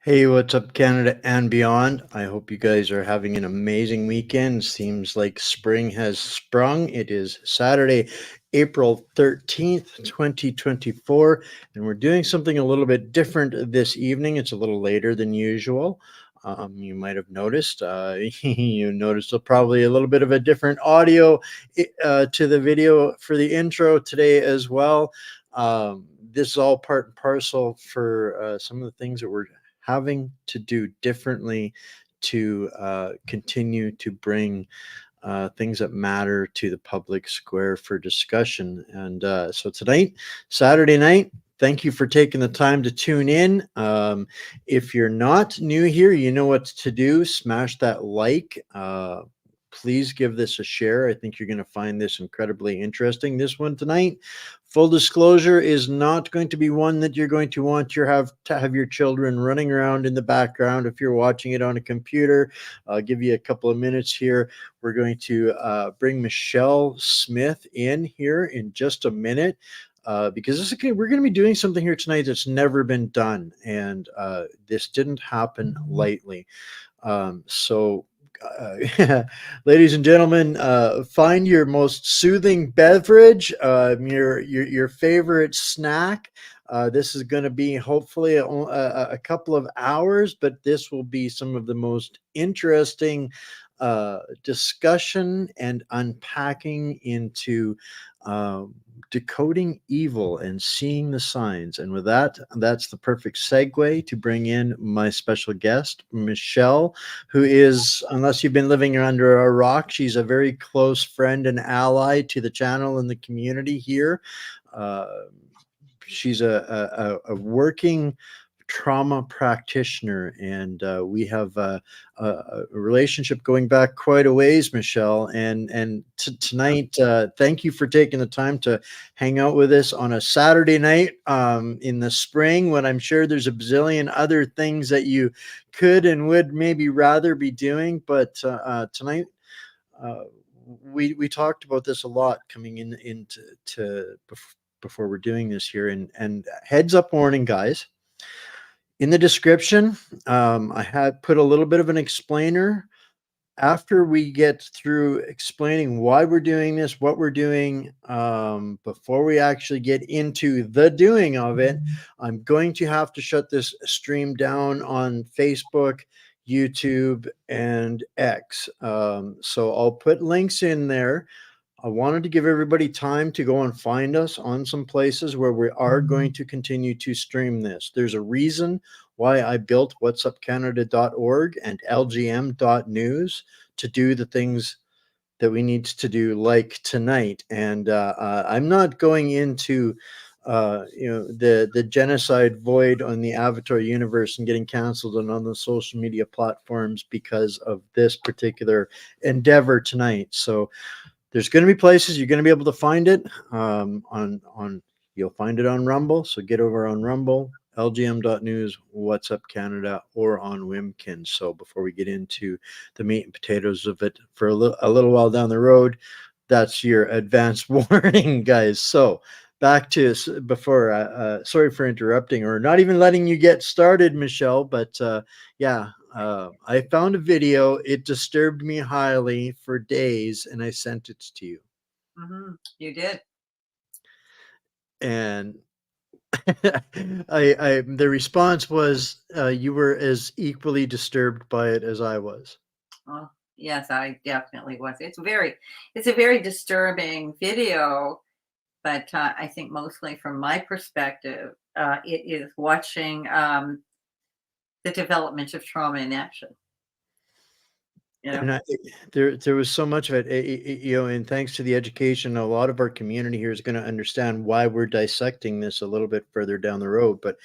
Hey, what's up, Canada and beyond? I hope you guys are having an amazing weekend. Seems like spring has sprung. It is Saturday, April 13th, 2024, and we're doing something a little bit different this evening. It's a little later than usual. You might have noticed. You noticed probably a little bit of a different audio to the video for the intro today as well. This is all part and parcel for some of the things that we're having to do differently to continue to bring things that matter to the public square for discussion. And so tonight, Saturday night, thank you for taking the time to tune in. If you're not new here, you know what to do. Smash that like. Please give this a share. I think you're going to find this incredibly interesting. This one tonight, full disclosure, is not going to be one that you're going to want to have your children running around in the background if you're watching it on a computer. I'll give you a couple of minutes here. We're going to bring Michelle Smith in here in just a minute. Because we're going to be doing something here tonight that's never been done, and this didn't happen lightly. So ladies and gentlemen, find your most soothing beverage, your favorite snack. This is going to be hopefully a couple of hours, but this will be some of the most interesting discussion and unpacking into decoding evil and seeing the signs. And with that, that's the perfect segue to bring in my special guest, Michelle, who is, unless you've been living under a rock, she's a very close friend and ally to the channel and the community here. She's a working trauma practitioner, and we have a relationship going back quite a ways, Michelle. And tonight, thank you for taking the time to hang out with us on a Saturday night in the spring, when I'm sure there's a bazillion other things that you could and would maybe rather be doing. But tonight, we talked about this a lot coming into before we're doing this here. And heads up warning, guys. In the description, I had put a little bit of an explainer. After we get through explaining why we're doing this, what we're doing, before we actually get into the doing of it, I'm going to have to shut this stream down on Facebook, YouTube, and X. So I'll put links in there. I wanted to give everybody time to go and find us on some places where we are going to continue to stream this. There's a reason why I built whatsupcanada.org and lgm.news to do the things that we need to do, like tonight. And I'm not going into the genocide void on the Avatar universe and getting canceled on the social media platforms because of this particular endeavor tonight. So there's going to be places you're going to be able to find it you'll find it on Rumble. So get over on Rumble, lgm.news, What's Up Canada, or on Wimkin. So before we get into the meat and potatoes of it for a little while down the road, that's your advance warning, guys. So back to before, sorry for interrupting or not even letting you get started, Michelle, but yeah. I found a video. It disturbed me highly for days, and I sent it to you. You did. And the response was you were as equally disturbed by it as I was. Oh, yes, I definitely was. It's a very disturbing video, but I think mostly from my perspective, it is watching the development of trauma in action. And there was so much of it, and thanks to the education, a lot of our community here is going to understand why we're dissecting this a little bit further down the road. But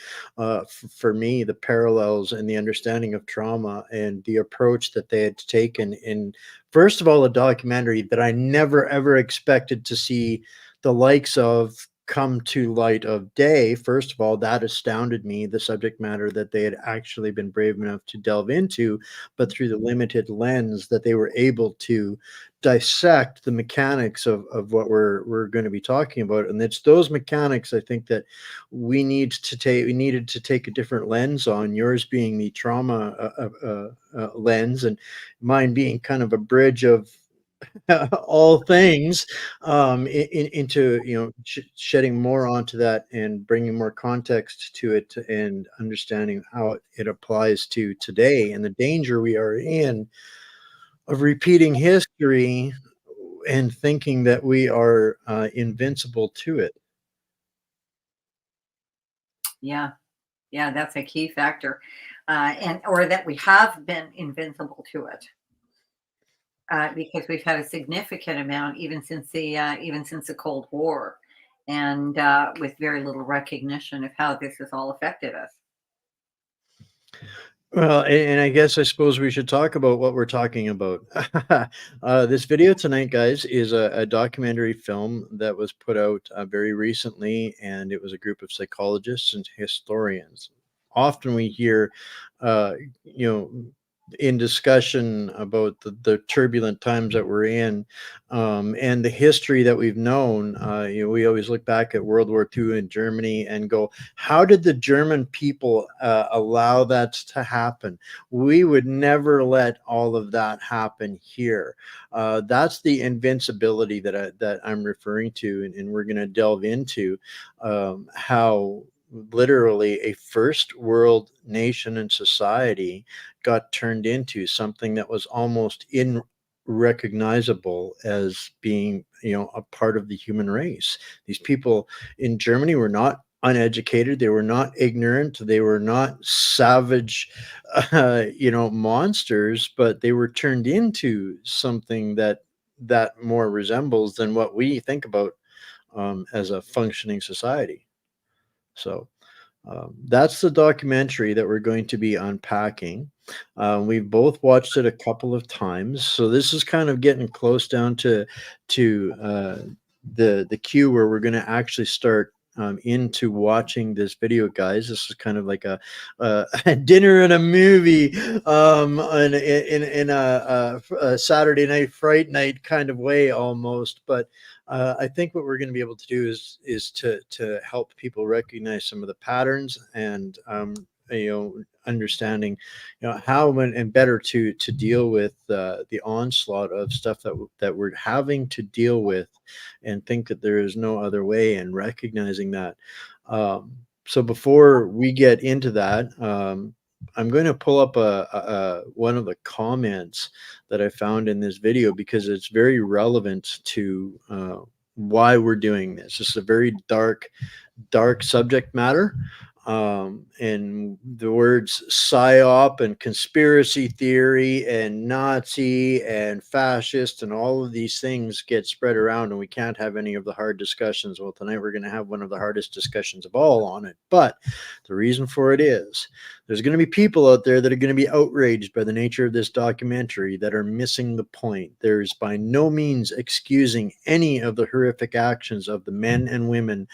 for me, the parallels and the understanding of trauma and the approach that they had taken in, first of all, a documentary that I never, ever expected to see the likes of come to light of day. First of all, that astounded me, the subject matter that they had actually been brave enough to delve into, but through the limited lens that they were able to dissect the mechanics of what we're going to be talking about. And it's those mechanics, I think, that we needed to take a different lens on, yours being the trauma lens, and mine being kind of a bridge of all things, into, shedding more onto that and bringing more context to it, and understanding how it applies to today and the danger we are in of repeating history and thinking that we are invincible to it. Yeah, yeah, that's a key factor, and or that we have been invincible to it. Because we've had a significant amount even since the Cold War, and with very little recognition of how this has all affected us. Well, and I guess I suppose we should talk about what we're talking about. This video tonight, guys, is a documentary film that was put out very recently, and it was a group of psychologists and historians. Often we hear, uh, you know, in discussion about the turbulent times that we're in, and the history that we've known. We always look back at World War II in Germany and go, how did the German people allow that to happen? We would never let all of that happen here. That's the invincibility that I'm referring to, and we're going to delve into how literally a first world nation and society got turned into something that was almost unrecognizable as being, a part of the human race. These people in Germany were not uneducated, they were not ignorant, they were not savage, monsters, but they were turned into something that more resembles than what we think about as a functioning society. So that's the documentary that we're going to be unpacking. We've both watched it a couple of times, so this is kind of getting close down to the cue where we're going to actually start into watching this video, guys. This is kind of like a dinner and a movie, in a Saturday night fright night kind of way almost, but. I think what we're going to be able to do is to help people recognize some of the patterns, and understanding how and better to deal with the onslaught of stuff that we're having to deal with, and think that there is no other way, and recognizing that. So before we get into that, I'm going to pull up one of the comments that I found in this video, because it's very relevant to why we're doing this. This is a very dark subject matter. And the words psyop and conspiracy theory and Nazi and fascist and all of these things get spread around, and we can't have any of the hard discussions. Well, tonight we're going to have one of the hardest discussions of all on it. But the reason for it is there's going to be people out there that are going to be outraged by the nature of this documentary, that are missing the point. There's by no means excusing any of the horrific actions of the men and women.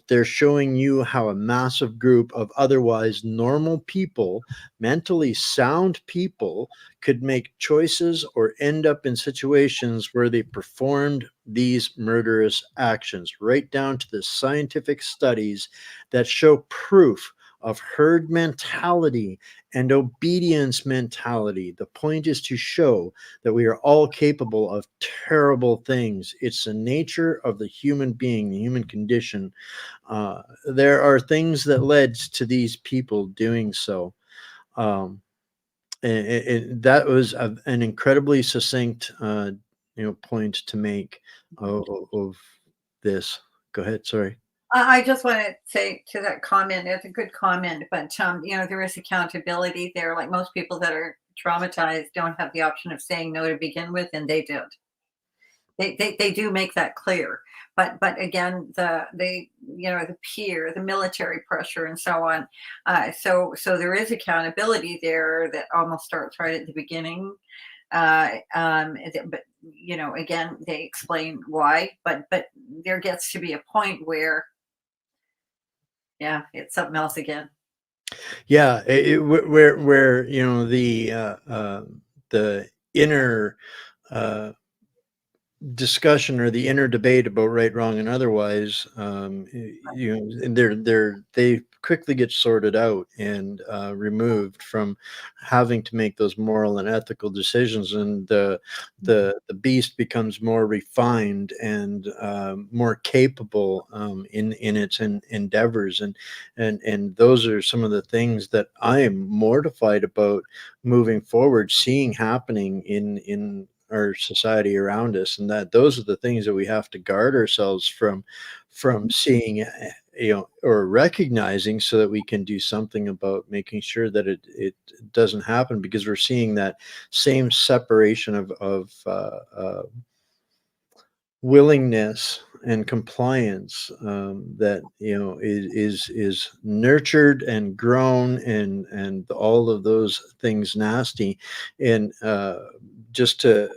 They're showing you how a massive group of otherwise normal people, mentally sound people, could make choices or end up in situations where they performed these murderous actions, right down to the scientific studies that show proof of herd mentality and obedience mentality. The point is to show that we are all capable of terrible things. It's the nature of the human being, the human condition. There are things that led to these people doing so. Um, and that was an incredibly succinct, point to make of this. Go ahead. Sorry. I just want to say to that comment, it's a good comment, but there is accountability there. Like most people that are traumatized don't have the option of saying no to begin with, and they did. They do make that clear. But again, the peer, the military pressure, and so on. So there is accountability there that almost starts right at the beginning. But again, they explain why, but there gets to be a point where, yeah, it's something else again. Yeah, where the inner uh, discussion or the inner debate about right, wrong, and otherwise, and they quickly get sorted out and removed from having to make those moral and ethical decisions, and the beast becomes more refined and more capable in its endeavors, and those are some of the things that I am mortified about moving forward, seeing happening in our society around us, and that those are the things that we have to guard ourselves from seeing, or recognizing, so that we can do something about making sure that it doesn't happen, because we're seeing that same separation of willingness and compliance, that is nurtured and grown, and all of those things nasty, and just to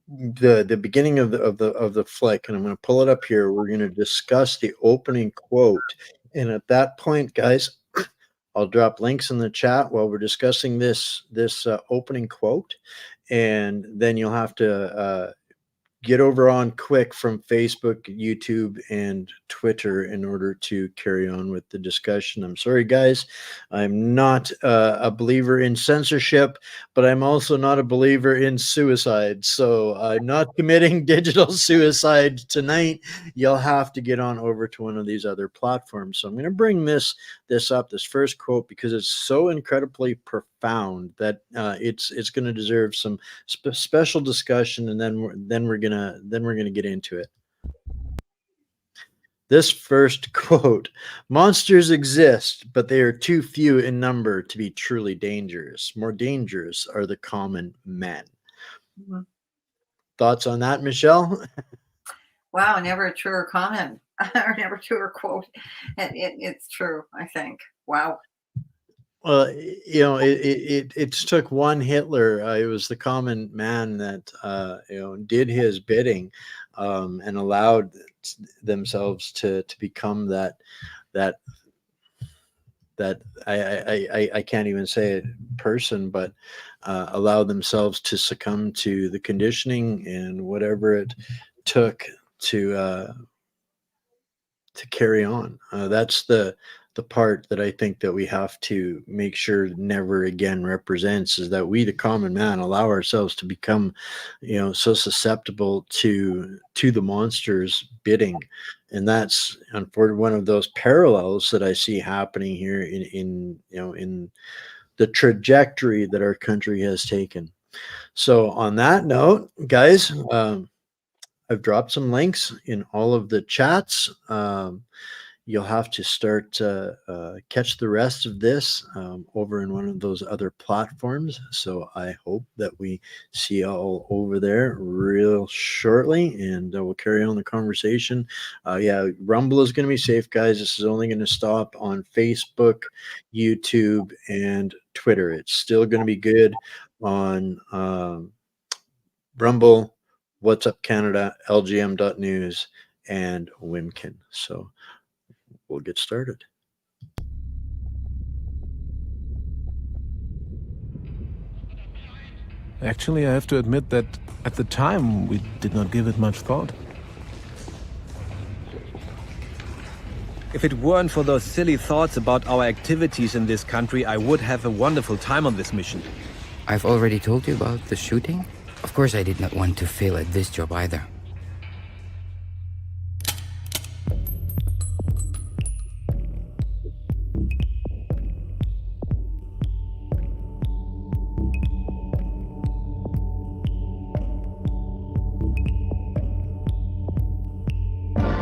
the beginning of the flick, and I'm going to pull it up here. We're going to discuss the opening quote, and at that point, guys, I'll drop links in the chat while we're discussing this opening quote, and then you'll have to get over on quick from Facebook, YouTube, and Twitter in order to carry on with the discussion. I'm sorry, guys. I'm not a believer in censorship, but I'm also not a believer in suicide. So I'm not committing digital suicide tonight. You'll have to get on over to one of these other platforms. So I'm going to bring this up, this first quote, because it's so incredibly profound that it's going to deserve some special discussion, and then we're gonna get into it. This first quote: monsters exist, but they are too few in number to be truly dangerous. More dangerous are the common men. Mhm. Thoughts on that, Michelle? Wow, never a truer comment or never truer quote. It's true, I think. Wow. Well, it took one Hitler. It was the common man that did his bidding, and allowed themselves to become that that I can't even say it person, but allow themselves to succumb to the conditioning and whatever it took to carry on. That's the part that I think that we have to make sure never again represents, is that we, the common man, allow ourselves to become, so susceptible to the monster's bidding, and that's unfortunately one of those parallels that I see happening here in the trajectory that our country has taken. So on that note, guys, I've dropped some links in all of the chats. You'll have to start to catch the rest of this over in one of those other platforms. So I hope that we see you all over there real shortly, and we'll carry on the conversation. Yeah, Rumble is going to be safe, guys. This is only going to stop on Facebook, YouTube, and Twitter. It's still going to be good on Rumble, What's Up Canada, LGM.news, and Wimkin. So we'll get started. Actually, I have to admit that at the time we did not give it much thought. If it weren't for those silly thoughts about our activities in this country, I would have a wonderful time on this mission. I've already told you about the shooting. Of course, I did not want to fail at this job either.